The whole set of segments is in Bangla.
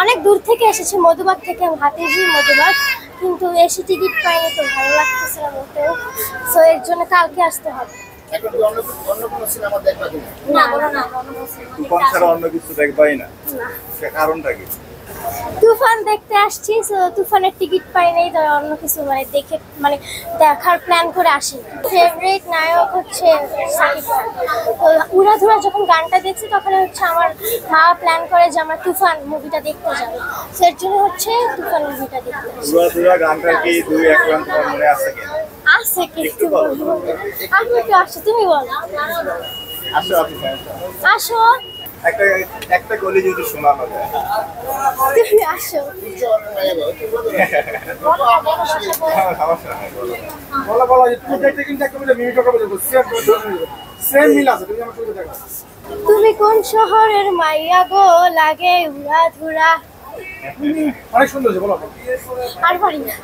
অনেক দূর থেকে এসেছি, মধুবাগ থেকে, হাতিঝিল মধুবাগ, কিন্তু এসে টিকিট পাইনি, তো ভালো লাগতেছে না মোটেও। সো এর জন্য কালকে আসতে হবে। এখন কি অন্য কোনো সিনেমা দেখবা কিনা? না, বলো না, অন্য কোনো সিনেমা তুফান ছাড়া অন্য কিছু দেখবাই না? না, সে কারণটা কি? তুফান দেখতে আসছি, তো তুফানের টিকিট পাই নাই, তো অন্য কিছু মানে দেখে মানে দেখার প্ল্যান করে আসি। ফেভারিট নায়ক হচ্ছে শাকিব খান। তো উড়াধুরা যখন গানটা দেখছি তখন হচ্ছে আমার মা প্ল্যান করে যে আমরা তুফান মুভিটা দেখতে যাবো, তো এর জন্য হচ্ছে তুফান মুভিটা দেখতে আসি। উড়াধুরা গানটা কি 2-1 লাইন তোমার মনে আছে কি? আছে কিন্তু বলবো, আপনি তো আসো, তুমি বলো। আসো আপনি আসো, একটা গলি যদি শোনানো যায়। তুমি আসো। সমস্যা নাই, বলো। বলা যে তুমি দেখতে কিন্তু একটা মিনিট হবে সেম মিল আছে, তুমি আমার সাথে দেখো। তুমি কোন শহরের মাইয়া গো, লাগে উড়াধুরা। অনেক সুন্দর আছে, বলো। আর পারি না।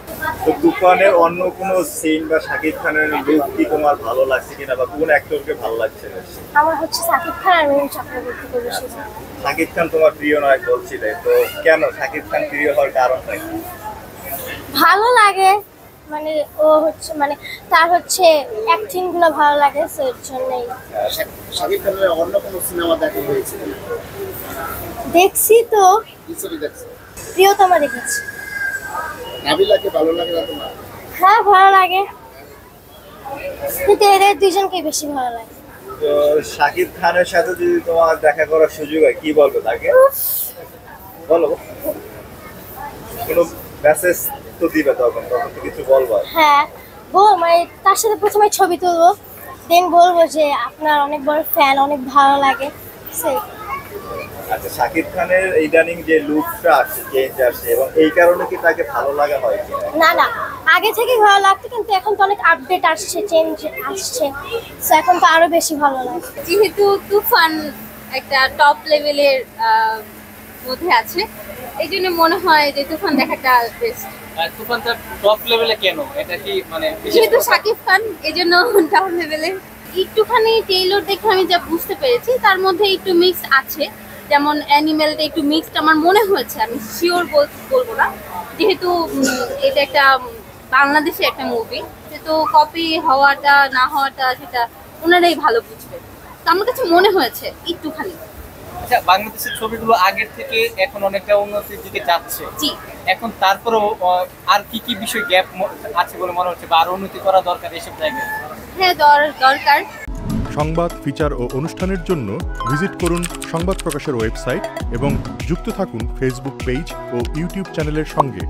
তো তুফানের অন্য কোনো সিন বা শাকিব খানের লুক কি তোমার ভালো লাগছে কিনা, বা কোন অ্যাক্টরকে ভালো লাগছে বেশি? আমার হচ্ছে শাকিব খান আর মিঠুন চক্রবর্তীকে বেশি ভালো লাগে। শাকিব খান তোমার প্রিয় নায়ক বলছিলে, তো কেন শাকিব খান প্রিয় হওয়ার কারণটা কি? ভালো লাগে, মানে ও হচ্ছে মানে তার হচ্ছে অ্যাক্টিং গুলো ভালো লাগে, তো এর জন্যই। শাকিব খানের অন্য কোনো সিনেমা দেখা হয়েছে কিনা? দেখছি তো, কি ছবি দেখছো? প্রিয়তমা দেখেছি। নাবিলাকে ভালো লাগে না তোমার? হ্যাঁ, ভালো লাগে, কিন্তু এদের দুইজনকেই বেশি ভালো লাগে। তো শাকিব খানের সাথে যদি তোমার দেখা করার সুযোগ হয় কি বলবে তাকে? বলো, কোনো মেসেজ তো দিবে, তখন তো কিছু বলবো। হ্যাঁ, মানে তার সাথে প্রথমে ছবি তুলবো, দেন বলবো যে আপনার অনেক বড় ফ্যান, অনেক ভালো লাগে, সেই। আচ্ছা, শাকিব খানের ইদানিং যে লুকটা আসছে, চেঞ্জ আসছে, এবং এই কারণে কি তাকে ভালো লাগা হয় কিনা? না না, আগে থেকেই ভালো লাগতো, কিন্তু এখন তো অনেক আপডেট আসছে, চেঞ্জ আসছে, তো এখন তো আরো বেশি ভালো লাগে। যেহেতু তুফান একটা টপ লেভেলের মধ্যে আছে, এই জন্য মনে হয় যে তুফান দেখাটা বেস্ট। তুফানটা টপ লেভেলে কেন? এটা কি মানে যেহেতু শাকিব খান, এই জন্য টপ লেভেলে। একটুখানি টেইলর দেখে আমি যা বুঝতে পেরেছি, তার মধ্যে একটু মিক্স আছে, যেমন অ্যানিমেলটা একটু মিক্সড আমার মনে হয়েছে, আমি শিওর বলবো না, যেহেতু এটা একটা বাংলাদেশের একটা মুভি, তো কপি হওয়াটা না হওয়াটা সেটা ওনারাই ভালো বুঝবে। তো আমার কাছে মনে হয়েছে একটুখানি। আচ্ছা, বাংলাদেশের ছবিগুলো আগের থেকে এখন অনেকটা উন্নতির দিকে যাচ্ছে। জি, এখন তারপরেও আর কি কি বিষয় গ্যাপ আছে বলে মনে হচ্ছে, বা আরো উন্নতি করা দরকার এসব জায়গায়? হ্যাঁ, দরকার। সংবাদ, ফিচার ও অনুষ্ঠানের জন্য ভিজিট করুন সংবাদ প্রকাশের ওয়েবসাইট এবং যুক্ত থাকুন ফেসবুক পেজ ও ইউটিউব চ্যানেলের সঙ্গে।